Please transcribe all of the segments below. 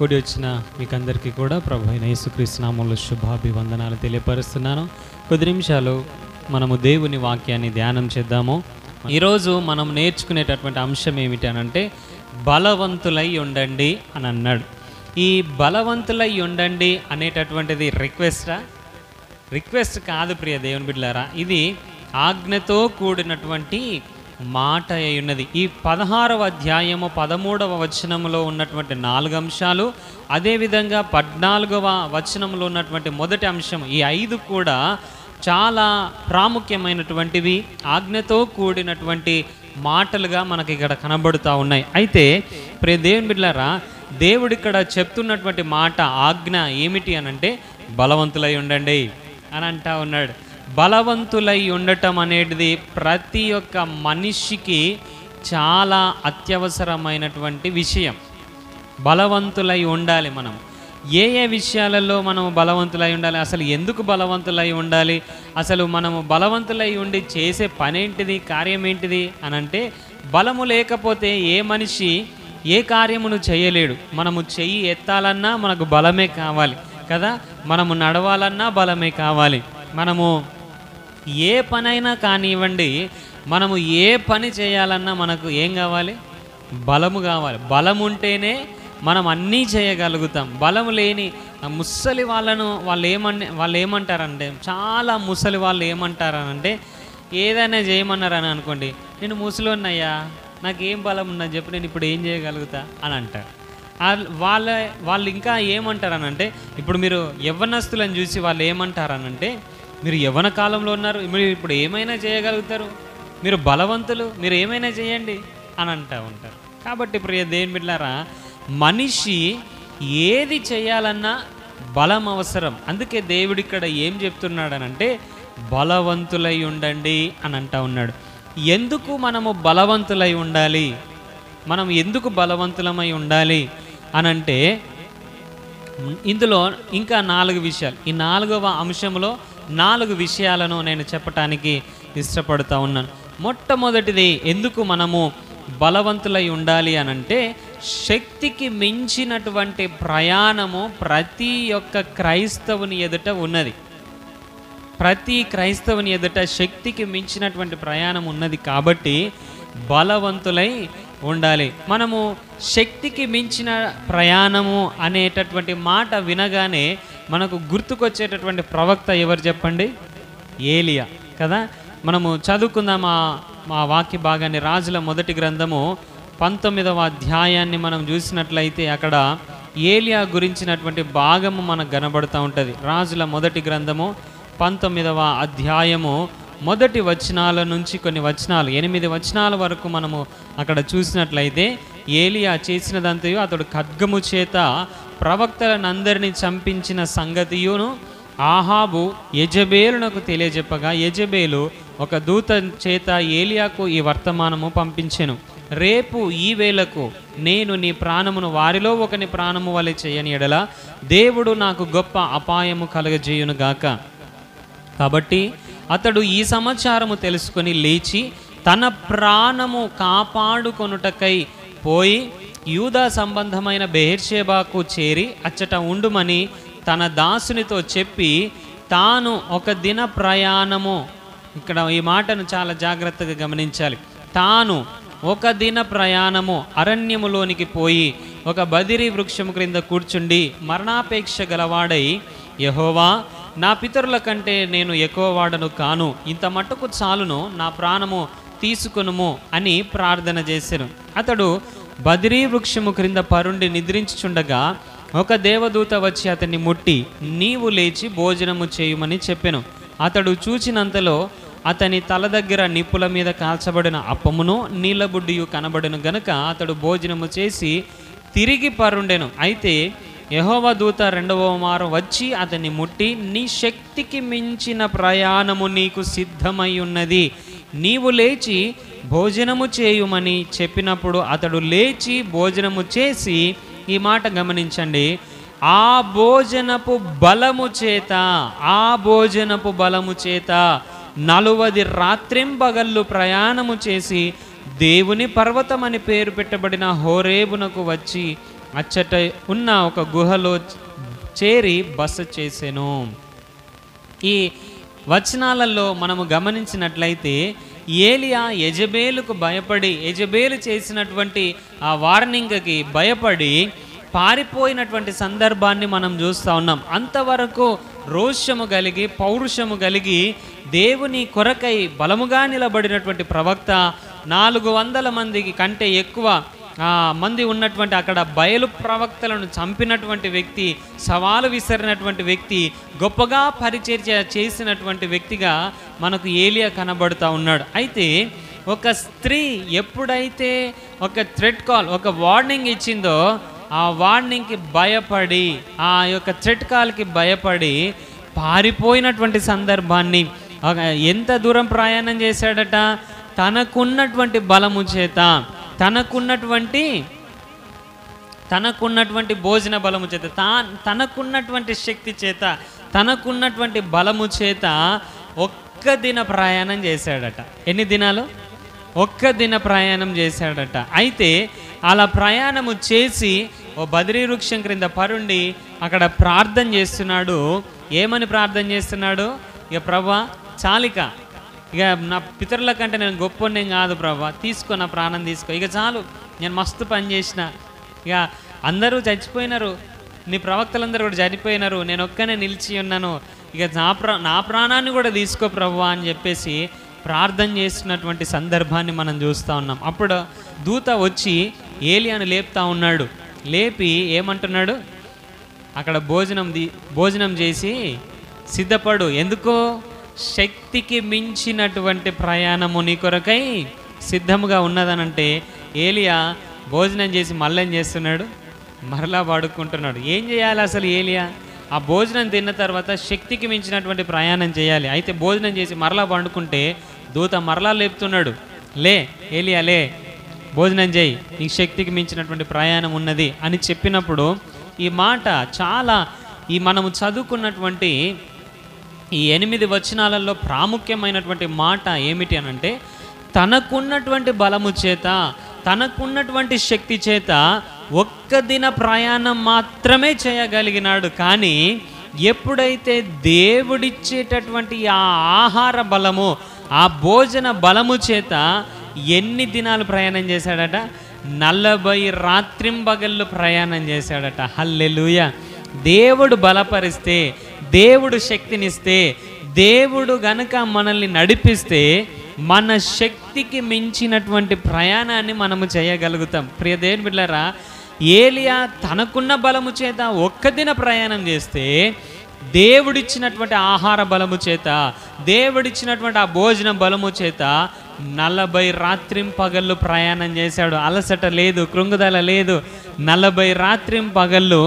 కూడి వచ్చిన మీకందరికీ కూడా ప్రభు అయిన యేసుక్రీస్తు నామములో శుభాభివందనాలు తెలియపరుస్తున్నాను. కొద్ది నిమిషాలు మనము దేవుని వాక్యాన్ని ధ్యానం చేద్దాము. ఈరోజు మనం నేర్చుకునేటటువంటి అంశం ఏమిటి అనంటే బలవంతులై ఉండండి అని అన్నాడు. ఈ బలవంతులై ఉండండి అనేటటువంటిది రిక్వెస్ట్ కాదు ప్రియ దేవుని బిడ్డలారా, ఇది ఆజ్ఞతో కూడినటువంటి మాట అయి ఉన్నది. ఈ 16వ అధ్యాయము 13వ వచనంలో ఉన్నటువంటి 4 అంశాలు, అదేవిధంగా 14వ వచనంలో ఉన్నటువంటి మొదటి అంశం, ఈ 5 కూడా చాలా ప్రాముఖ్యమైనటువంటివి, ఆజ్ఞతో కూడినటువంటి మాటలుగా మనకి ఇక్కడ కనబడుతూ ఉన్నాయి. అయితే ప్రియ దేవుని బిడ్డలారా, దేవుడు ఇక్కడ చెప్తున్నటువంటి మాట ఆజ్ఞ ఏమిటి అనంటే బలవంతులై ఉండండి అని అంటా ఉన్నాడు. బలవంతులై ఉండటం అనేది ప్రతి ఒక్క మనిషికి చాలా అత్యవసరమైనటువంటి విషయం. బలవంతులై ఉండాలి. మనం ఏ విషయాలలో మనం బలవంతులై ఉండాలి, అసలు ఎందుకు బలవంతులై ఉండాలి, అసలు మనము బలవంతులై ఉండి చేసే పనేంటిది, కార్యం ఏంటిది అనంటే, బలము లేకపోతే ఏ మనిషి ఏ కార్యమును చేయలేడు. మనము చెయ్యి ఎత్తాలన్నా మనకు బలమే కావాలి కదా, మనము నడవాలన్నా బలమే కావాలి, మనము ఏ పనైనా కానివ్వండి, మనము ఏ పని చేయాలన్నా మనకు ఏం కావాలి, బలము కావాలి. బలం ఉంటేనే మనం అన్నీ చేయగలుగుతాం. బలము లేని ముసలి వాళ్ళు ఏమంటారంటే, చాలా ముసలి వాళ్ళు ఏమంటారనంటే, ఏదైనా చేయమన్నారని అనుకోండి, నేను ముసలోన్నయ్యా, నాకేం బలం ఉన్నది చెప్పి, నేను ఇప్పుడు ఏం చేయగలుగుతా అని అంటారు. వాళ్ళు ఇంకా ఏమంటారనంటే, ఇప్పుడు మీరు యవ్వనస్తులను చూసి వాళ్ళు ఏమంటారనంటే, మీరు యవ్వన కాలంలో ఉన్నారు, మీరు ఇప్పుడు ఏమైనా చేయగలుగుతారు, మీరు బలవంతులు, మీరు ఏమైనా చేయండి అని అంటూ ఉంటారు. కాబట్టి ప్రియ దేవుని బిడ్డలారా, మనిషి ఏది చేయాలన్నా బలం అవసరం. అందుకే దేవుడు ఇక్కడ ఏం చెప్తున్నాడనంటే బలవంతులై ఉండండి అని అంటూ ఉన్నాడు. ఎందుకు మనము బలవంతులై ఉండాలి, మనం ఎందుకు బలవంతులమై ఉండాలి అనంటే, ఇందులో ఇంకా 4 విషయాలు, ఈ 4వ అంశంలో 4 విషయాలను నేను చెప్పటానికి ఇష్టపడుతూ ఉన్నాను. మొట్టమొదటిది, ఎందుకు మనము బలవంతులై ఉండాలి అనంటే, శక్తికి మించినటువంటి ప్రయాణము ప్రతి ఒక్క క్రైస్తవుని ఎదుట ఉన్నది. ప్రతి క్రైస్తవుని ఎదుట శక్తికి మించినటువంటి ప్రయాణం ఉన్నది. కాబట్టి బలవంతులై ఉండాలి. మనము శక్తికి మించిన ప్రయాణము అనేటటువంటి మాట వినగానే మనకు గుర్తుకొచ్చేటటువంటి ప్రవక్త ఎవరు చెప్పండి? ఏలియా కదా. మనము చదువుకుందాం మా వాక్య భాగాన్ని. రాజుల మొదటి గ్రంథము 19వ అధ్యాయాన్ని మనం చూసినట్లయితే అక్కడ ఏలియా గురించినటువంటి భాగము మనకు కనబడుతూ ఉంటుంది. రాజుల మొదటి గ్రంథము 19వ అధ్యాయము మొదటి వచనాల నుంచి కొన్ని వచనాలు, 8 వచనాల వరకు మనము అక్కడ చూసినట్లయితే, ఏలియా చేసినదంతయు, అతడు ఖడ్గము చేత ప్రవక్తలనందరినీ చంపించిన సంగతియును ఆహాబు యెజబేలునకు తెలియజెప్పగా, యెజబేలు ఒక దూత చేత ఏలియాకు ఈ వర్తమానము పంపించెను. రేపు ఈ వేళకు నేను నీ ప్రాణమును వారిలో ఒకని ప్రాణము వలె చేయని ఎడల దేవుడు నాకు గొప్ప అపాయము కలుగజేయునుగాక. కాబట్టి అతడు ఈ సమాచారము తెలుసుకొని లేచి తన ప్రాణము కాపాడుకొనుటకై పోయి యూదా సంబంధమైన బెయేర్షెబాకు చేరి అచ్చట ఉండుమని తన దాసునితో చెప్పి, తాను ఒక దిన ప్రయాణము, ఇక్కడ ఈ మాటను చాలా జాగ్రత్తగా గమనించాలి, తాను ఒక దిన ప్రయాణము అరణ్యములోనికి పోయి ఒక బదిరి వృక్షము క్రింద కూర్చుండి మరణాపేక్ష గలవాడై, యెహోవా, నా పితరుల కంటే నేను ఎక్కువ వాడను కాను, ఇంత మట్టుకు చాలును, నా ప్రాణము తీసుకొనుము అని ప్రార్థన చేశాను. అతడు బదిరీ వృక్షము క్రింద పరుండి నిద్రించుచుండగా ఒక దేవదూత వచ్చి అతన్ని ముట్టి, నీవు లేచి భోజనము చేయుమని చెప్పెను. అతడు చూచినంతలో అతని తల దగ్గర నిప్పుల మీద కాల్చబడిన అప్పమును నీళ్ళబుడ్డియు కనబడెను గనుక అతడు భోజనము చేసి తిరిగి పరుండెను. అయితే యెహోవా దూత 2వ మారు వచ్చి అతన్ని ముట్టి, నీ శక్తికి మించిన ప్రయాణము నీకు సిద్ధమై ఉన్నది, నీవు లేచి భోజనము చేయుమని చెప్పినప్పుడు అతడు లేచి భోజనము చేసి, ఈ మాట గమనించండి, ఆ భోజనపు బలము చేత 40 రాత్రింబగళ్ళు ప్రయాణము చేసి దేవుని పర్వతం అని పేరు పెట్టబడిన హోరేబునకు వచ్చి అచ్చట ఉన్న ఒక గుహలో చేరి బస చేసెను. ఈ వచనాలలో మనము గమనించినట్లయితే ఏలియా యెజబేలుకు భయపడి, యెజబేలు చేసినటువంటి ఆ వార్నింగ్కి భయపడి పారిపోయినటువంటి సందర్భాన్ని మనం చూస్తూ ఉన్నాం. అంతవరకు రోషము కలిగి, పౌరుషము కలిగి దేవుని కొరకై బలముగా నిలబడినటువంటి ప్రవక్త 400 మందికి కంటే ఎక్కువ మంది ఉన్నటువంటి అక్కడ బయలు ప్రవక్తలను చంపినటువంటి వ్యక్తి, సవాలు విసిరినటువంటి వ్యక్తి, గొప్పగా పరిచర్య చేసినటువంటి వ్యక్తిగా మనకు ఏలియా కనబడుతూ ఉన్నాడు. అయితే ఒక స్త్రీ ఎప్పుడైతే ఒక థ్రెట్ కాల్, ఒక వార్నింగ్ ఇచ్చిందో ఆ వార్నింగ్కి భయపడి, ఆ యొక్క థ్రెట్ కాల్కి భయపడి పారిపోయినటువంటి సందర్భాన్ని, ఎంత దూరం ప్రయాణం చేశాడట, తనకున్నటువంటి బలము చేత, తనకున్నటువంటి భోజన బలము చేత, తనకున్నటువంటి శక్తి చేత, తనకున్నటువంటి బలము చేత ఒక్క దిన ప్రయాణం చేశాడట. ఎన్ని దినాలు? ఒక్క దిన ప్రయాణం చేశాడట. అయితే అలా ప్రయాణము చేసి ఓ బద్రీ వృక్షం క్రింద పరుండి అక్కడ ప్రార్థన చేస్తున్నాడు. ఏమని ప్రార్థన చేస్తున్నాడు? ఇక ప్రభా చాలిక, ఇక నా పితరుల కంటే నేను గొప్పనేం కాదు ప్రభా, తీసుకో నా ప్రాణం తీసుకో, ఇక చాలు, నేను మస్తు పని చేసిన, ఇక అందరూ చచ్చిపోయినారు, నీ ప్రవక్తలందరూ కూడా చనిపోయినారు, నేను ఒక్కనే నిలిచి ఉన్నాను, ఇక నా ప్రాణాన్ని కూడా తీసుకో ప్రభా అని చెప్పేసి ప్రార్థన చేస్తున్నటువంటి సందర్భాన్ని మనం చూస్తూ ఉన్నాం. అప్పుడు దూత వచ్చి ఏలియాను లేపుతా ఉన్నాడు. లేపి ఏమంటున్నాడు? అక్కడ భోజనం చేసి సిద్ధపడు, ఎందుకో శక్తికి మించినటువంటి ప్రయాణము నీ కొరకై సిద్ధముగా ఉన్నదనంటే ఏలియా భోజనం చేసి మళ్ళీ ఏం చేస్తున్నాడు? మరలా పడుకుంటున్నాడు. ఏం చేయాలి అసలు ఏలియా? ఆ భోజనం తిన్న తర్వాత శక్తికి మించినటువంటి ప్రయాణం చేయాలి. అయితే భోజనం చేసి మరలా పండుకుంటే దూత మరలా లేపుతున్నాడు, లే ఏలియా లే, భోజనం చేయి, నీ శక్తికి మించినటువంటి ప్రయాణం ఉన్నది అని చెప్పినప్పుడు ఈ మాట చాలా మనము చదువుకున్నటువంటి ఈ 8 వచనాలలో ప్రాముఖ్యమైనటువంటి మాట ఏమిటి అనంటే, తనకున్నటువంటి బలము చేత, తనకున్నటువంటి శక్తి చేత ఒక్క దిన ప్రయాణం మాత్రమే చేయగలిగినాడు. కానీ ఎప్పుడైతే దేవుడిచ్చేటటువంటి ఆ ఆహార బలము, ఆ భోజన బలము చేత ఎన్ని దినాలు ప్రయాణం చేశాడట? 40 రాత్రింబగళ్ళు ప్రయాణం చేశాడట. హల్లెలూయా! దేవుడు బలపరిస్తే, దేవుడు శక్తినిస్తే, దేవుడు గనుక మనల్ని నడిపిస్తే మన శక్తికి మించినటువంటి ప్రయాణాన్ని మనము చేయగలుగుతాం. ప్రియ దేవుని బిడ్డలారా, ఏలియా తనకున్న బలము చేత ఒక్క దిన ప్రయాణం చేస్తే, దేవుడిచ్చినటువంటి ఆహార బలము చేత, దేవుడిచ్చినటువంటి ఆ భోజన బలము చేత 40 రాత్రింపగళ్ళు ప్రయాణం చేశాడు. అలసట లేదు, కృంగుదల లేదు. 40 రాత్రింపగళ్ళు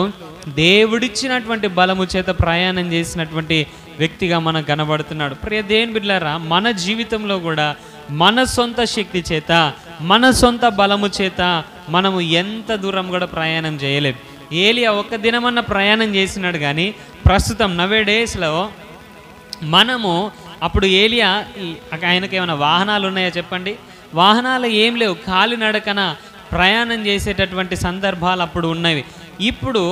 దేవుడిచ్చినటువంటి బలము చేత ప్రయాణం చేసినటువంటి వ్యక్తిగా మనకు కనబడుతున్నాడు. ప్రియ దేవుని బిడ్డలారా, మన జీవితంలో కూడా మన సొంత శక్తి చేత, మన సొంత బలము చేత మనము ఎంత దూరం కూడా ప్రయాణం చేయలేం. ఏలియా ఒక్క దినమన్న ప్రయాణం చేసినాడు. కానీ ప్రస్తుతం నవేడేస్లో మనము, అప్పుడు ఏలియా ఆయనకి ఏమైనా వాహనాలు ఉన్నాయా చెప్పండి? వాహనాలు ఏం లేవు, కాలినడకన ప్రయాణం చేసేటటువంటి సందర్భాలు అప్పుడు ఉన్నవి. ఇప్పుడు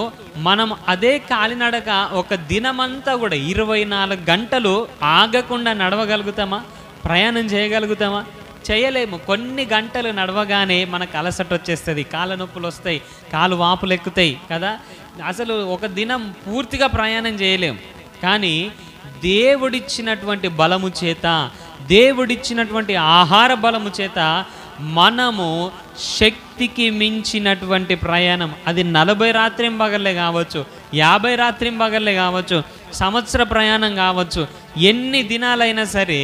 మనం అదే కాలినడక ఒక దినమంతా కూడా 24 గంటలు ఆగకుండా నడవగలుగుతామా? ప్రయాణం చేయగలుగుతామా? చేయలేము. కొన్ని గంటలు నడవగానే మనకు అలసట వచ్చేస్తుంది, కాళ్ళ నొప్పులు వస్తాయి, కాలు వాపులు ఎక్కుతాయి కదా. అసలు ఒక దినం పూర్తిగా ప్రయాణం చేయలేము. కానీ దేవుడిచ్చినటువంటి బలము చేత, దేవుడిచ్చినటువంటి ఆహార బలము చేత మనము శక్తికి మించినటువంటి ప్రయాణం, అది 40 రాత్రింబగళ్ళే కావచ్చు, 50 రాత్రింబగళ్ళే కావచ్చు, సంవత్సర ప్రయాణం కావచ్చు, ఎన్ని దినాలైనా సరే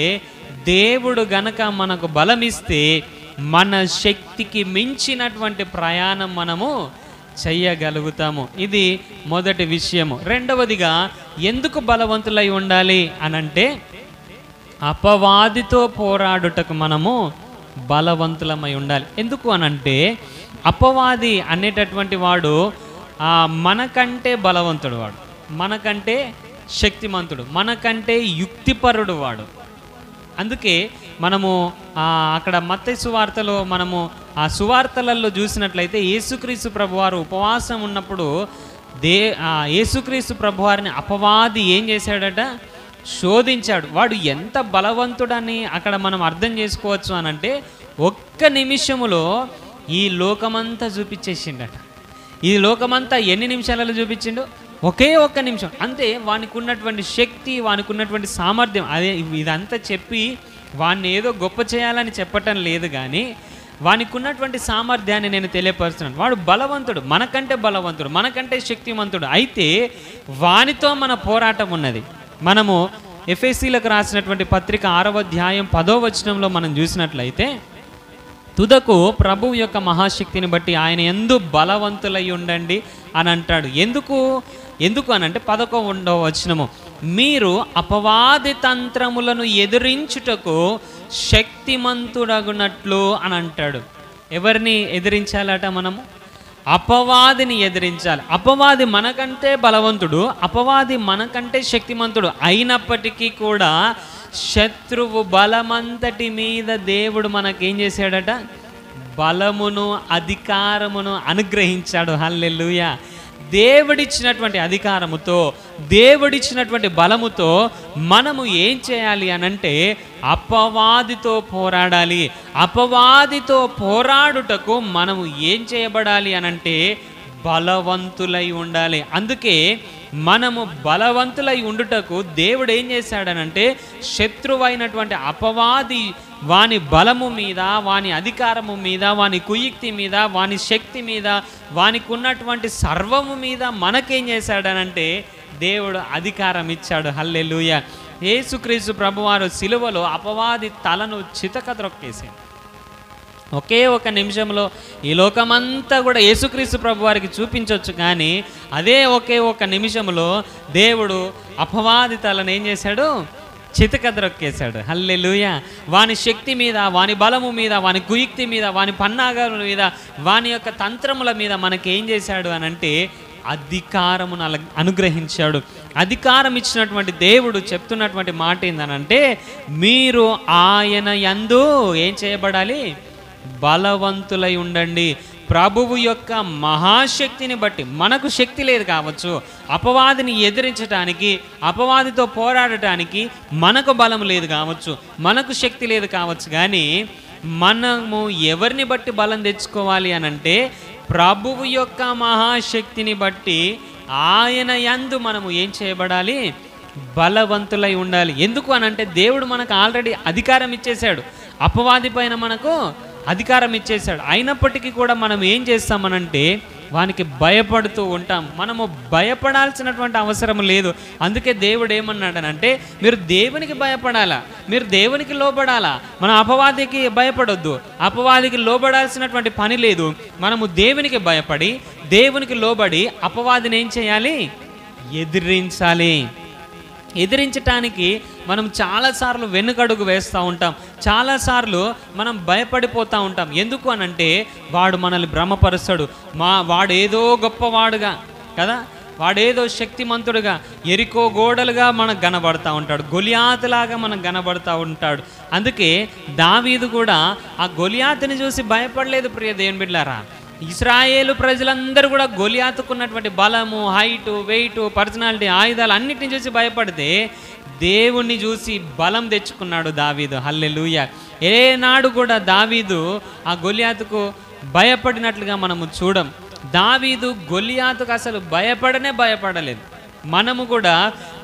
దేవుడు గనక మనకు బలమిస్తే మన శక్తికి మించినటువంటి ప్రయాణం మనము చెయ్యగలుగుతాము. ఇది మొదటి విషయము. రెండవదిగా ఎందుకు బలవంతులై ఉండాలి అనంటే, అపవాదితో పోరాడుటకు మనము బలవంతులమై ఉండాలి. ఎందుకు అనంటే, అపవాది అనేటటువంటి వాడు మనకంటే బలవంతుడు, వాడు మనకంటే శక్తిమంతుడు, మనకంటే యుక్తిపరుడు వాడు. అందుకే మనము అక్కడ మత్తయి సువార్తలో మనము ఆ సువార్తలలో చూసినట్లయితే యేసుక్రీస్తు ప్రభువారు ఉపవాసం ఉన్నప్పుడు యేసుక్రీస్తు ప్రభువారిని అపవాది ఏం చేశాడట? శోధించాడు. వాడు ఎంత బలవంతుడని అక్కడ మనం అర్థం చేసుకోవచ్చు అనంటే, ఒక్క నిమిషములో ఈ లోకమంతా చూపించేసిండట. ఈ లోకమంతా ఎన్ని నిమిషాలలో చూపించిండు? ఒకే ఒక్క నిమిషం అంతే. వానికి ఉన్నటువంటి శక్తి, వానికి ఉన్నటువంటి సామర్థ్యం, అదే ఇదంతా చెప్పి వాడిని ఏదో గొప్ప చేయాలని చెప్పటం లేదు, కానీ వానికి ఉన్నటువంటి సామర్థ్యాన్ని నేను తెలియపరుస్తున్నాను. వాడు బలవంతుడు, మనకంటే బలవంతుడు, మనకంటే శక్తివంతుడు. అయితే వానితో మన పోరాటం ఉన్నది. మనము ఎఫెసీలకు రాసినటువంటి పత్రిక 6వ అధ్యాయం 10వ వచనంలో మనం చూసినట్లయితే, తుదకు ప్రభువు యొక్క మహాశక్తిని బట్టి ఆయన యందు బలవంతులై ఉండండి అని అంటాడు. ఎందుకు అనంటే 11వ వచనము, మీరు అపవాది తంత్రములను ఎదిరించుటకు శక్తిమంతుడగునట్లు అని అంటాడు. ఎవరిని ఎదిరించాలట? మనము అపవాదిని ఎదిరించాలి. అపవాది మనకంటే బలవంతుడు, అపవాది మనకంటే శక్తిమంతుడు అయినప్పటికీ కూడా శత్రువు బలమంతటి మీద దేవుడు మనకేం చేశాడట? బలమును అధికారమును అనుగ్రహించాడు. హల్లెలూయా. దేవుడిచ్చినటువంటి అధికారముతో, దేవుడిచ్చినటువంటి బలముతో మనము ఏం చేయాలి అనంటే అపవాదితో పోరాడాలి. అపవాదితో పోరాడుటకు మనము ఏం చేయబడాలి అనంటే బలవంతులై ఉండాలి. అందుకే మనము బలవంతులై ఉండుటకు దేవుడు ఏం చేశాడనంటే, శత్రువైనటువంటి అపవాది వాని బలము మీద, వాని అధికారము మీద, వాని కుయుక్తి మీద, వాని శక్తి మీద, వానికి ఉన్నటువంటి సర్వము మీద మనకేం చేశాడనంటే దేవుడు అధికారం ఇచ్చాడు. హల్లెలూయా. యేసుక్రీస్తు ప్రభువారు సిలువలో అపవాది తలను చితకద్రొక్కేసాడు. ఒకే ఒక నిమిషంలో ఈ లోకమంతా కూడా యేసుక్రీస్తు ప్రభువారికి చూపించవచ్చు, కానీ అదే ఒకే ఒక నిమిషంలో దేవుడు అపవాది తలను ఏం చేశాడు? చితకద్రొక్కేశాడు. హల్లెలూయా. వాని శక్తి మీద, వాని బలము మీద, వాని కుయుక్తి మీద, వాని పన్నాగాల మీద, వాని యొక్క తంత్రముల మీద మనకేం చేశాడు అనంటే అధికారమును అనుగ్రహించాడు. అధికారం ఇచ్చినటువంటి దేవుడు చెప్తున్నటువంటి మాట ఏందనంటే, మీరు ఆయన యందు ఏం చేయబడాలి? బలవంతులై ఉండండి. ప్రభువు యొక్క మహాశక్తిని బట్టి, మనకు శక్తి లేదు కావచ్చు, అపవాదిని ఎదిరించడానికి, అపవాదితో పోరాడటానికి మనకు బలం లేదు కావచ్చు, మనకు శక్తి లేదు కావచ్చు, కానీ మనము ఎవరిని బట్టి బలం తెచ్చుకోవాలి అనంటే ప్రభువు యొక్క మహాశక్తిని బట్టి ఆయన యందు మనము ఏం చేయబడాలి? బలవంతులై ఉండాలి. ఎందుకు అనంటే దేవుడు మనకు ఆల్రెడీ అధికారం ఇచ్చేశాడు, అపవాది పైన మనకు అధికారం ఇచ్చేశాడు. అయినప్పటికీ కూడా మనం ఏం చేస్తామనంటే వానికి భయపడుతూ ఉంటాం. మనము భయపడాల్సినటువంటి అవసరం లేదు. అందుకే దేవుడు ఏమన్నాడనంటే, మీరు దేవునికి భయపడాలా, మీరు దేవునికి లోబడాలా. మనం అపవాదికి భయపడొద్దు, అపవాదికి లోబడాల్సినటువంటి పని లేదు. మనము దేవునికి భయపడి, దేవునికి లోబడి అపవాదిని ఏం చేయాలి? ఎదిరించాలి. ఎదిరించటానికి మనం చాలాసార్లు వెనుకడుగు వేస్తూ ఉంటాం, చాలాసార్లు మనం భయపడిపోతూ ఉంటాం. ఎందుకు అనంటే వాడు మనల్ని భ్రమపరుస్తాడు. వాడేదో గొప్పవాడుగా కదా, వాడేదో శక్తిమంతుడుగా, ఎరికో గోడలుగా మనకు కనబడతా ఉంటాడు, గొలియాతులాగా మనకు కనబడతా ఉంటాడు. అందుకే దావీదు కూడా ఆ గొలియాతుని చూసి భయపడలేదు. ప్రియ దేవుని బిడ్డలారా, ఇశ్రాయేలు ప్రజలందరూ కూడా గొలియాతుకున్నటువంటి బలము, హైటు, వెయిటు, పర్సనాలిటీ, ఆయుధాలు అన్నిటిని చూసి భయపడితే దేవుణ్ణి చూసి బలం తెచ్చుకున్నాడు దావీదు. హల్లెలూయా. ఏనాడు కూడా దావీదు ఆ గొలియాతుకు భయపడినట్లుగా మనము చూడం. దావీదు గొలియాతుకు అసలు భయపడలేదు. మనము కూడా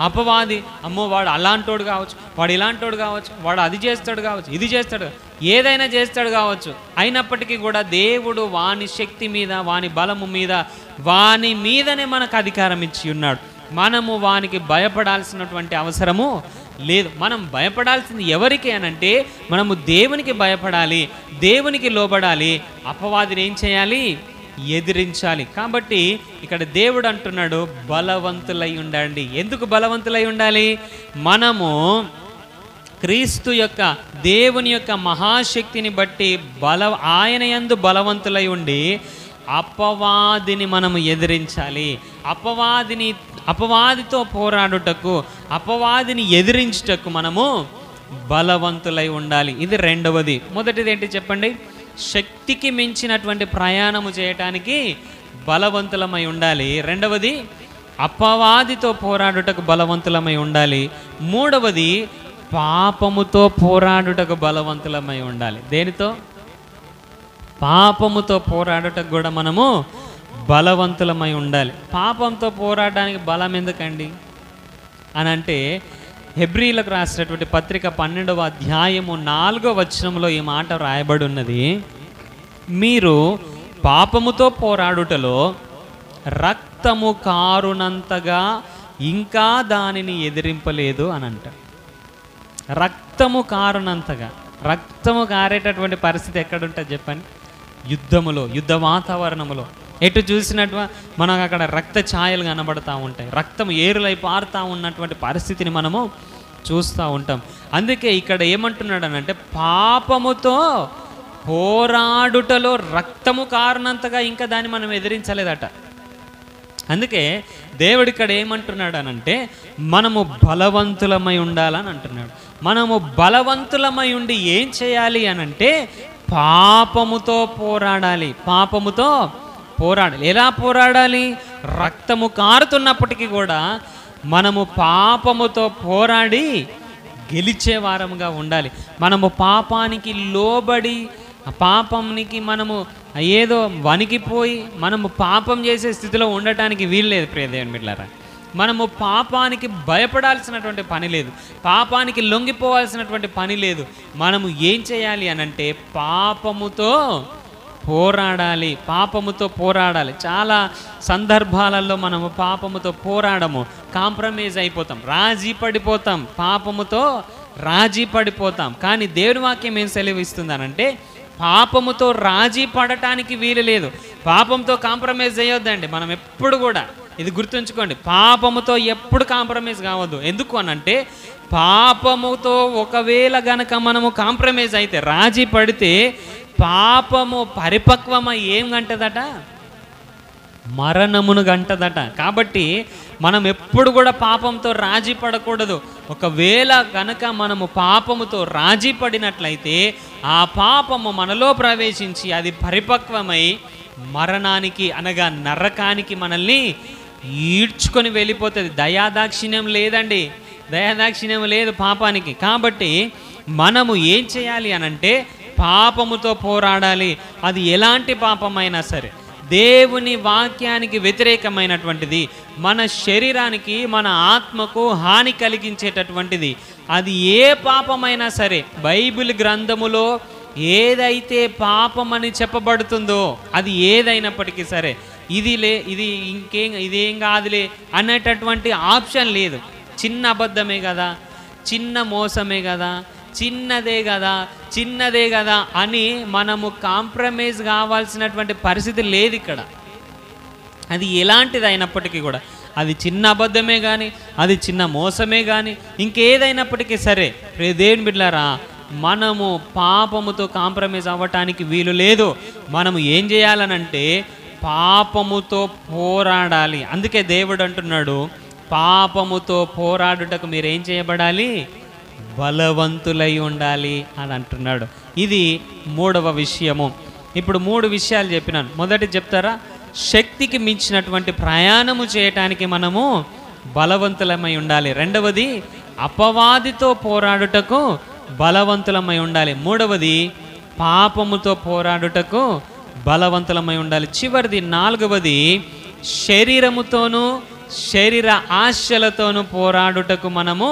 అపవాది, అమ్మో వాడు అలాంటోడు కావచ్చు, వాడు ఇలాంటోడు కావచ్చు, వాడు అది చేస్తాడు కావచ్చు, ఇది చేస్తాడు, ఏదైనా చేస్తాడు కావచ్చు, అయినప్పటికీ కూడా దేవుడు వాని శక్తి మీద, వాని బలము మీద, వాని మీదనే మనకు అధికారం ఇచ్చి ఉన్నాడు. మనము వానికి భయపడాల్సినటువంటి అవసరము లేదు. మనం భయపడాల్సింది ఎవరికి అనంటే మనము దేవునికి భయపడాలి, దేవునికి లోబడాలి, అపవాదిని ఏం చేయాలి? ఎదిరించాలి. కాబట్టి ఇక్కడ దేవుడు అంటున్నాడు బలవంతులై ఉండండి. ఎందుకు బలవంతులై ఉండాలి? మనము క్రీస్తు యొక్క, దేవుని యొక్క మహాశక్తిని బట్టి ఆయన యందు బలవంతులై ఉండి అపవాదిని మనము ఎదిరించాలి. అపవాదితో పోరాడుటకు, అపవాదిని ఎదిరించుటకు మనము బలవంతులై ఉండాలి. ఇది రెండవది. మొదటిది ఏంటి చెప్పండి? శక్తికి మించినటువంటి ప్రయాణము చేయటానికి బలవంతులమై ఉండాలి. రెండవది అపవాదితో పోరాడుటకు బలవంతులమై ఉండాలి. మూడవది పాపముతో పోరాడుటకు బలవంతులమై ఉండాలి. దేనితో? పాపముతో పోరాడుటకు కూడా మనము బలవంతులమై ఉండాలి. పాపంతో పోరాడడానికి బలం ఎందుకండి అని అంటే, హెబ్రీలకు రాసినటువంటి పత్రిక 12వ అధ్యాయము 4వ వచనంలో ఈ మాట రాయబడి ఉన్నది. మీరు పాపముతో పోరాడుటలో రక్తము కారునంతగా ఇంకా దానిని ఎదిరింపలేదు అని అంట. రక్తము కారునంతగా, రక్తము కారేటటువంటి పరిస్థితి ఎక్కడుంటుంది చెప్పండి? యుద్ధములో, యుద్ధ వాతావరణములో ఎటు చూసినట్టు మనకు అక్కడ రక్త ఛాయలు కనబడతా ఉంటాయి. రక్తం ఏరులై పారుతూ ఉన్నటువంటి పరిస్థితిని మనము చూస్తూ ఉంటాం. అందుకే ఇక్కడ ఏమంటున్నాడు అని అంటే, పాపముతో పోరాడుటలో రక్తము కారణంతగా ఇంకా దాన్ని మనం ఎదిరించలేదట. అందుకే దేవుడు ఇక్కడ ఏమంటున్నాడు అనంటే, మనము బలవంతులమై ఉండాలని అంటున్నాడు. మనము బలవంతులమై ఉండి ఏం చేయాలి అనంటే, పాపముతో పోరాడాలి. పాపముతో పోరాడాలి. ఎలా పోరాడాలి? రక్తము కారుతున్నప్పటికీ కూడా మనము పాపముతో పోరాడి గెలిచే వారముగా ఉండాలి. మనము పాపానికి లోబడి, పాపానికి మనము ఏదో వణికిపోయి మనము పాపం చేసే స్థితిలో ఉండటానికి వీల్లేదు. ప్రియ దేవుని బిడ్డలారా, మనము పాపానికి భయపడాల్సినటువంటి పని లేదు, పాపానికి లొంగిపోవాల్సినటువంటి పని లేదు. మనము ఏం చేయాలి అనంటే, పాపముతో పోరాడాలి. పాపముతో పోరాడాలి. చాలా సందర్భాలలో మనము పాపముతో పోరాడము, కాంప్రమైజ్ అయిపోతాం, రాజీ పడిపోతాం, పాపముతో రాజీ పడిపోతాం. కానీ దేవుని వాక్యం ఏం సెలవిస్తుందనంటే, పాపముతో రాజీ పడటానికి వీలు లేదు. పాపంతో కాంప్రమైజ్ చేయొద్దండి. మనం ఎప్పుడు కూడా ఇది గుర్తుంచుకోండి, పాపముతో ఎప్పుడు కాంప్రమైజ్ కావద్దు. ఎందుకు అనంటే, పాపముతో ఒకవేళ గనక మనము కాంప్రమైజ్ అయితే, రాజీ పడితే, పాపము పరిపక్వమై ఏం గంటదట? మరణమును గంటదట. కాబట్టి మనం ఎప్పుడు కూడా పాపంతో రాజీ పడకూడదు. ఒకవేళ గనక మనము పాపముతో రాజీ పడినట్లయితే, ఆ పాపము మనలో ప్రవేశించి అది పరిపక్వమై మరణానికి అనగా నరకానికి మనల్ని ఈడ్చుకొని వెళ్ళిపోతుంది. దయాదాక్షిణ్యం లేదండి, దయాదాక్షిణ్యం లేదు పాపానికి. కాబట్టి మనము ఏం చేయాలి అనంటే, పాపముతో పోరాడాలి. అది ఎలాంటి పాపమైనా సరే, దేవుని వాక్యానికి వ్యతిరేకమైనటువంటిది, మన శరీరానికి మన ఆత్మకు హాని కలిగించేటటువంటిది, అది ఏ పాపమైనా సరే, బైబిల్ గ్రంథములో ఏదైతే పాపమని చెప్పబడుతుందో అది ఏదైనప్పటికీ సరే, ఇదేం కాదులే అనేటటువంటి ఆప్షన్ లేదు. చిన్న అబద్ధమే కదా, చిన్న మోసమే కదా, చిన్నదే కదా అని మనము కాంప్రమైజ్ కావాల్సినటువంటి పరిస్థితి లేదు ఇక్కడ. అది ఎలాంటిది అయినప్పటికీ కూడా, అది చిన్న అబద్ధమే కానీ, అది చిన్న మోసమే కానీ, ఇంకేదైనప్పటికీ సరే, దేవుని బిడ్డలారా, మనము పాపముతో కాంప్రమైజ్ అవ్వటానికి వీలు లేదు. మనము ఏం చేయాలనంటే, పాపముతో పోరాడాలి. అందుకే దేవుడు అంటున్నాడు, పాపముతో పోరాడుటకు మీరేం చేయబడాలి? బలవంతులై ఉండాలి అని అంటున్నాడు. ఇది 3వ విషయము. ఇప్పుడు 3 విషయాలు చెప్పినాను. మొదటి చెప్తారా? శక్తికి మించినటువంటి ప్రయాణము చేయటానికి మనము బలవంతులమై ఉండాలి. రెండవది అపవాదితో పోరాడుటకు బలవంతులమై ఉండాలి. మూడవది పాపముతో పోరాడుటకు బలవంతులమై ఉండాలి. చివరిది 4వది శరీరముతోనూ శరీర ఆశలతోనూ పోరాడుటకు మనము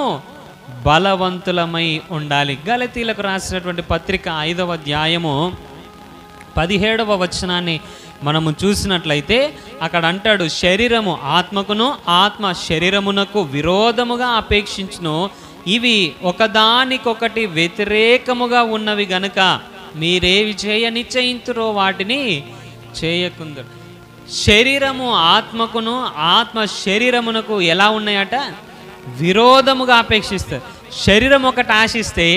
బలవంతులమై ఉండాలి. గలతీలకు రాసినటువంటి పత్రిక 5వ అధ్యాయము 17వ వచనాన్ని మనము చూసినట్లయితే అక్కడ అంటాడు, శరీరము ఆత్మకును ఆత్మ శరీరమునకు విరోధముగా అపేక్షించును, ఇవి ఒకదానికొకటి వ్యతిరేకముగా ఉన్నవి గనుక మీరేవి చేయ నిశ్చయింతురో వాటిని చేయకుందరు. శరీరము ఆత్మకును ఆత్మ శరీరమునకు ఎలా ఉన్నాయట? విరోధముగా అపేక్షిస్తుంది. శరీరం ఒకటి ఆశిస్తే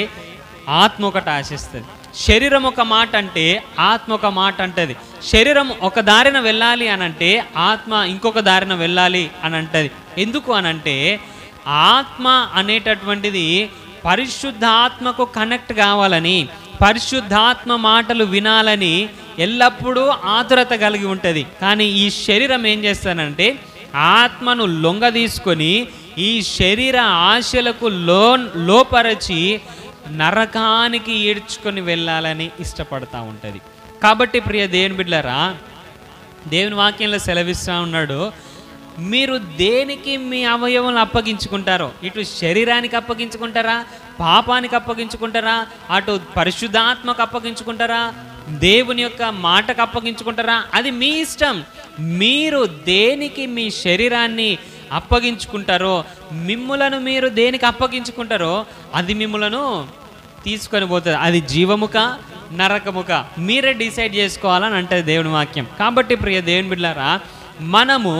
ఆత్మ ఒకటి అశిస్తుంది. శరీరం ఒక మాట అంటే ఆత్మ ఒక మాట అంటది. శరీరం ఒక దారిన వెళ్ళాలి అనంటే ఆత్మ ఇంకొక దారిన వెళ్ళాలి అని అంటది. ఎందుకు అనంటే ఆత్మ అనేటటువంటిది పరిశుద్ధ ఆత్మకు కనెక్ట్ కావాలని, పరిశుద్ధాత్మ మాటలు వినాలని ఎల్లప్పుడూ ఆతురత కలిగి ఉంటుంది. కానీ ఈ శరీరం ఏం చేస్తానంటే ఆత్మను లొంగ తీసుకొని ఈ శరీర ఆశలకు లోపరచి నరకానికి ఈడ్చుకొని వెళ్ళాలని ఇష్టపడతా ఉంటుంది. కాబట్టి ప్రియ దేవుని బిడ్డలారా, దేవుని వాక్యంలో సెలవిస్తూ ఉన్నాడు, మీరు దేనికి మీ అవయవాలను అప్పగించుకుంటారో, ఇటు శరీరానికి అప్పగించుకుంటారా, పాపానికి అప్పగించుకుంటారా, అటు పరిశుద్ధాత్మకు అప్పగించుకుంటారా, దేవుని యొక్క మాటకు అప్పగించుకుంటారా, అది మీ ఇష్టం. మీరు దేనికి మీ శరీరాన్ని అప్పగించుకుంటారో, మిమ్ములను మీరు దేనికి అప్పగించుకుంటారో అది మిమ్ములను తీసుకొని పోతుంది. అది జీవముక నరకముక మీరే డిసైడ్ చేసుకోవాలని అంటే దేవుని వాక్యం. కాబట్టి ప్రియ దేవుని బిడ్డలారా, మనము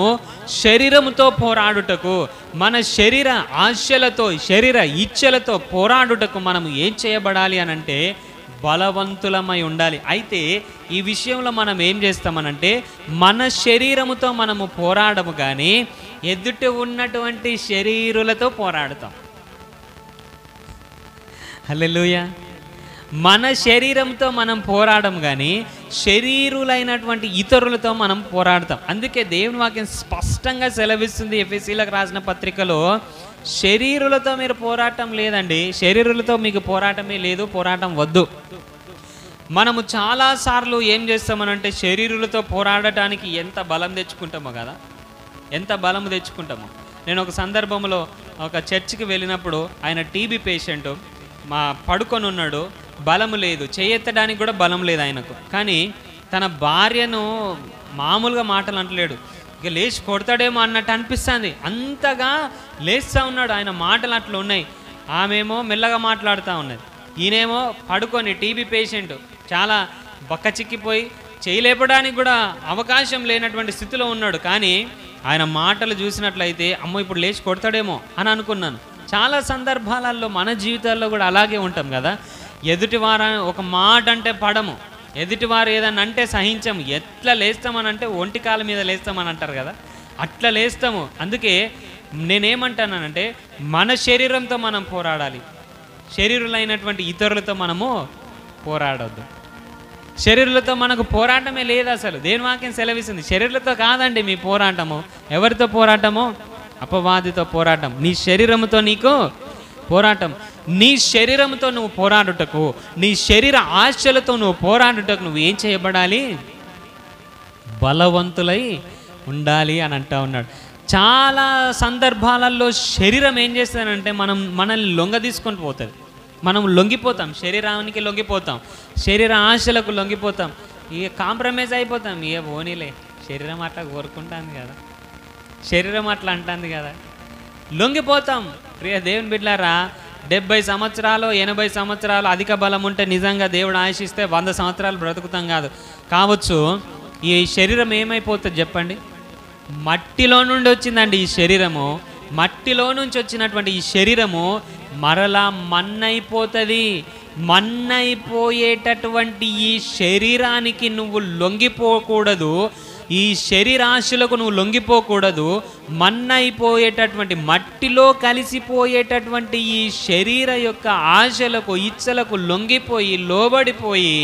శరీరముతో పోరాడుటకు, మన శరీర ఆశలతో శరీర ఇచ్ఛలతో పోరాడుటకు మనము ఏం చేయబడాలి అని అంటే బలవంతులమై ఉండాలి. అయితే ఈ విషయంలో మనం ఏం చేస్తామనంటే మన శరీరముతో మనము పోరాడము, కానీ ఎదుట ఉన్నటువంటి శరీరులతో పోరాడుతాం. హల్లెలూయా. మన శరీరంతో మనం పోరాడం, కానీ శరీరులైనటువంటి ఇతరులతో మనం పోరాడతాం. అందుకే దేవుని వాక్యం స్పష్టంగా సెలవిస్తుంది ఎఫెసీలకు రాసిన పత్రికలో, శరీరులతో మీరు పోరాటం లేదండి, శరీరులతో మీకు పోరాటమే లేదు, పోరాటం వద్దు. మనము చాలాసార్లు ఏం చేస్తామనంటే శరీరులతో పోరాడటానికి ఎంత బలం తెచ్చుకుంటామో కదా, ఎంత బలం తెచ్చుకుంటామో. నేను ఒక సందర్భంలో ఒక చర్చికి వెళ్ళినప్పుడు ఆయన టీబీ పేషెంట్, మా పడుకొని ఉన్నాడు, బలము లేదు, చేయెత్తడానికి కూడా బలం లేదు ఆయనకు. కానీ తన భార్యను మామూలుగా మాటలు అంటలేడు, ఇక లేచి కొడతాడేమో అన్నట్టు అనిపిస్తుంది, అంతగా లేస్తూ ఉన్నాడు. ఆయన మాటలు అట్లా ఉన్నాయి. ఆమెమో మెల్లగా మాట్లాడుతూ ఉన్నది, ఈయనేమో పడుకొని టీబీ పేషెంట్ చాలా బక్కచిక్కిపోయి చేయలేపడానికి కూడా అవకాశం లేనటువంటి స్థితిలో ఉన్నాడు. కానీ ఆయన మాటలు చూసినట్లయితే అమ్మో ఇప్పుడు లేచి కొడతాడేమో అని అనుకున్నాను. చాలా సందర్భాలలో మన జీవితాల్లో కూడా అలాగే ఉంటాం కదా. ఎదుటివారు ఒక మాట అంటే పడము, ఎదుటివారు ఏదన్నా అంటే సహించము, ఎట్లా లేస్తామని అంటే ఒంటి కాళ్ళ మీద లేస్తామని అంటారు కదా, అట్లా లేస్తాము. అందుకే నేనేమంటానంటే మన శరీరంతో మనం పోరాడాలి, శరీరులైనటువంటి ఇతరులతో మనము పోరాడొద్దు. శరీరులతో మనకు పోరాటమే లేదు అసలు. దేని వాక్యం సెలవిస్తుంది, శరీరులతో కాదండి మీ పోరాటము. ఎవరితో పోరాటము? అపవాదితో పోరాటం. నీ శరీరముతో నీకు పోరాటం. నీ శరీరంతో నువ్వు పోరాడుటకు, నీ శరీర ఆశలతో నువ్వు పోరాడుటకు నువ్వు ఏం చేయబడాలి? బలవంతులై ఉండాలి అని అంటా ఉన్నాడు. చాలా సందర్భాలలో శరీరం ఏం చేస్తుందంటే మనల్ని లొంగ తీసుకొని పోతుంది. మనం లొంగిపోతాం, శరీరానికి లొంగిపోతాం, శరీర ఆశలకు లొంగిపోతాం, ఇక కాంప్రమైజ్ అయిపోతాం. ఇక పోనీలే, శరీరం అట్లా కోరుకుంటుంది కదా, శరీరం అట్లా అంటుంది కదా, లొంగిపోతాం. ప్రియ దేవుని బిడ్డలారా, 70 సంవత్సరాలు 80 సంవత్సరాలు అధిక బలం ఉంటే నిజంగా దేవుడు ఆశిస్తే 100 సంవత్సరాలు బ్రతుకుతాం కావచ్చు. ఈ శరీరం ఏమైపోతుంది చెప్పండి? మట్టిలో నుండి వచ్చిందండి ఈ శరీరము. మట్టిలో నుంచి వచ్చినటువంటి ఈ శరీరము మరలా మన్నైపోతుంది. మన్నైపోయేటటువంటి ఈ శరీరానికి నువ్వు లొంగిపోకూడదు, ఈ శరీరాశులకు నువ్వు లొంగిపోకూడదు. మన్నైపోయేటటువంటి మట్టిలో కలిసిపోయేటటువంటి ఈ శరీర యొక్క ఆశలకు ఇచ్చలకు లొంగిపోయి లోబడిపోయి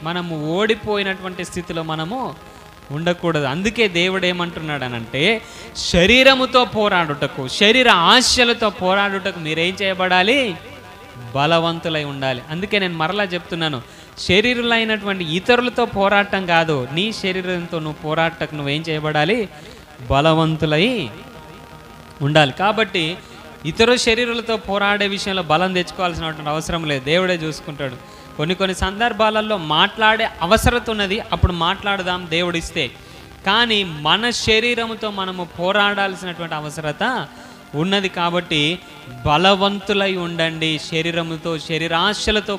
మనము ఓడిపోయినటువంటి స్థితిలో మనము ఉండకూడదు. అందుకే దేవుడు ఏమంటున్నాడనంటే శరీరముతో పోరాడుటకు, శరీర ఆశలతో పోరాడుటకు మీరేం చేయబడాలి? బలవంతులై ఉండాలి. అందుకే నేను మరలా చెప్తున్నాను, శరీరులైనటువంటి ఇతరులతో పోరాటం కాదు, నీ శరీరంతో నువ్వు పోరాటకు నువ్వేం చేయబడాలి? బలవంతులై ఉండాలి. కాబట్టి ఇతర శరీరులతో పోరాడే విషయంలో బలం తెచ్చుకోవాల్సినటువంటి అవసరం లేదు, దేవుడే చూసుకుంటాడు. కొన్ని సందర్భాలలో మాట్లాడే అవసరత ఉన్నది, అప్పుడు మాట్లాడదాం దేవుడిస్తే. కానీ మన శరీరముతో మనము పోరాడాల్సినటువంటి అవసరత ఉన్నది. కాబట్టి బలవంతులై ఉండండి, శరీరముతో శరీరాశలతో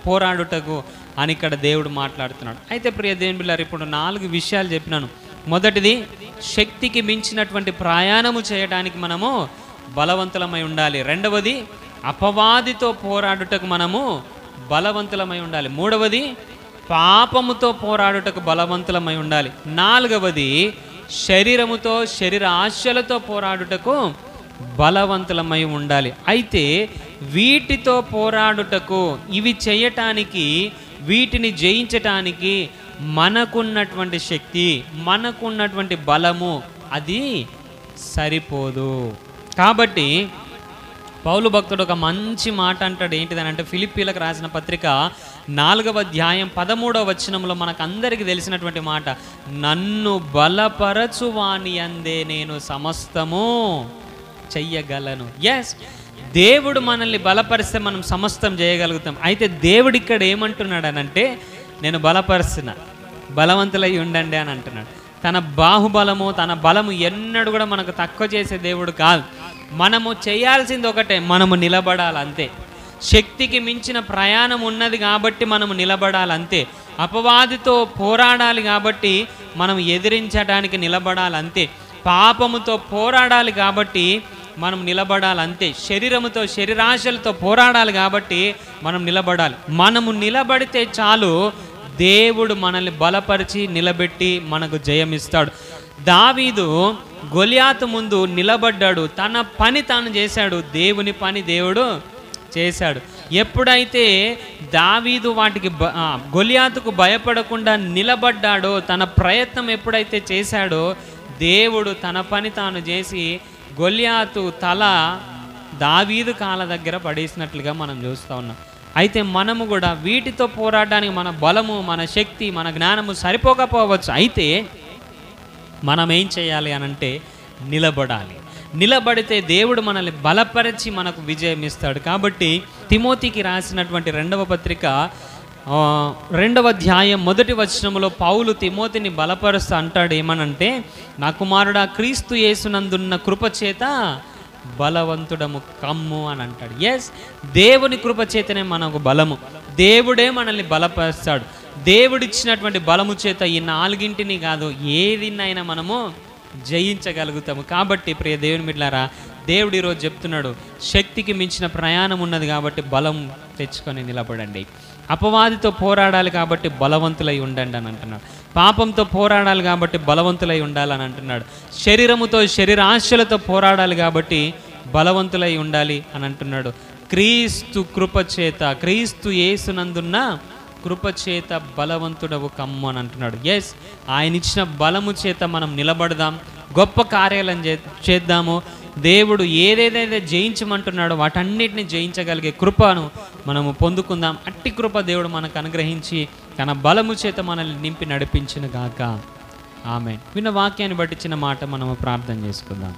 పోరాడుటకు అని ఇక్కడ దేవుడు మాట్లాడుతున్నాడు. అయితే ప్రియ దేవుని బిడ్డలారా, ఇప్పుడు 4 విషయాలు చెప్పినాను. మొదటిది, శక్తికి మించినటువంటి ప్రయాణము చేయడానికి మనము బలవంతులమై ఉండాలి. రెండవది, అపవాదితో పోరాడుటకు మనము బలవంతులమై ఉండాలి. మూడవది, పాపముతో పోరాడుటకు బలవంతులమై ఉండాలి. నాలుగవది, శరీరముతో శరీర ఆశలతో పోరాడుటకు బలవంతులమై ఉండాలి. అయితే వీటితో పోరాడుటకు, ఇవి చేయటానికి, వీటిని జయించటానికి మనకున్నటువంటి శక్తి, మనకున్నటువంటి బలము అది సరిపోదు. కాబట్టి పౌలు భక్తుడు ఒక మంచి మాట అంటాడు. ఏంటిదని అంటే ఫిలిప్పీలకు రాసిన పత్రిక 4వ అధ్యాయం 13వ వచనంలో మనకు అందరికీ తెలిసినటువంటి మాట, నన్ను బలపరచువాని అందే నేను సమస్తము చెయ్యగలను. ఎస్, దేవుడు మనల్ని బలపరిస్తే మనం సమస్తం చేయగలుగుతాం. అయితే దేవుడు ఇక్కడ ఏమంటున్నాడనంటే, నేను బలపరుస్తున్నా, బలవంతులై ఉండండి అని అంటున్నాడు. తన బాహుబలము, తన బలము ఎన్నడూ కూడా మనకు తక్కువ చేసే దేవుడు కాదు. మనము చేయాల్సింది ఒకటే, మనము నిలబడాలి అంతే. శక్తికి మించిన ప్రయాణం ఉన్నది కాబట్టి మనము నిలబడాలి అంతే. అపవాదితో పోరాడాలి కాబట్టి మనం ఎదిరించడానికి నిలబడాలి అంతే. పాపముతో పోరాడాలి కాబట్టి మనం నిలబడాలి అంతే. శరీరముతో, శరీరాశలతో పోరాడాలి కాబట్టి మనం నిలబడాలి. మనము నిలబడితే చాలు, దేవుడు మనల్ని బలపరిచి నిలబెట్టి మనకు జయమిస్తాడు. దావీదు గొలియాతు ముందు నిలబడ్డాడు, తన పని తాను చేశాడు, దేవుని పని దేవుడు చేశాడు. ఎప్పుడైతే దావీదు గొలియాతుకు భయపడకుండా నిలబడ్డాడో, తన ప్రయత్నం ఎప్పుడైతే చేశాడో, దేవుడు తన పని తాను చేసి గొలియాతు తల దావీదు కాళ్ళ దగ్గర పడేసినట్లుగా మనం చూస్తూ ఉన్నాం. అయితే మనము కూడా వీటితో పోరాడడానికి మన బలము, మన శక్తి, మన జ్ఞానము సరిపోకపోవచ్చు. అయితే మనం ఏం చేయాలి అనంటే నిలబడాలి. నిలబడితే దేవుడు మనల్ని బలపరిచి మనకు విజయం ఇస్తాడు. కాబట్టి తిమోతికి రాసినటువంటి 2వ పత్రిక 2వ అధ్యాయం 1వ వచనంలో పౌలు తిమోతిని బలపరుస్తూ అంటాడు. ఏమనంటే, నా కుమారుడా, క్రీస్తు యేసునందున్న కృపచేత బలవంతుడము కమ్ము అని అంటాడు. ఎస్, దేవుని కృపచేతనే మనకు బలము. దేవుడే మనల్ని బలపరుస్తాడు. దేవుడిచ్చినటువంటి బలము చేత ఈ 4ంటిని కాదు, ఏదిన్నైనా మనము జయించగలుగుతాము. కాబట్టి ప్రియ దేవుని బిడ్డలారా, దేవుడు ఈరోజు చెప్తున్నాడు, శక్తికి మించిన ప్రయాణం ఉన్నది కాబట్టి బలం తెచ్చుకొని నిలబడండి. అపవాదితో పోరాడాలి కాబట్టి బలవంతులై ఉండండి అని అంటున్నాడు. పాపంతో పోరాడాలి కాబట్టి బలవంతులై ఉండాలని అంటున్నాడు. శరీరముతో, శరీరాశలతో పోరాడాలి కాబట్టి బలవంతులై ఉండాలి అని అంటున్నాడు. క్రీస్తు కృపచేత, క్రీస్తు యేసునందున్న కృపచేత బలవంతుడవు కమ్ము అని అంటున్నాడు. ఎస్, ఆయన ఇచ్చిన బలము చేత మనం నిలబడదాం, గొప్ప కార్యాలను చేద్దాము. దేవుడు ఏదేదైతే జయించమంటున్నాడో వాటన్నిటిని జయించగలిగే కృపను మనము పొందుకుందాం. అట్టి కృప దేవుడు మనకు అనుగ్రహించి తన బలము చేత మనల్ని నింపి నడిపించును గాక. ఆమేన్. విన్న వాక్యాన్ని బట్టి చిన్న మాట మనము ప్రార్థన చేసుకుందాం.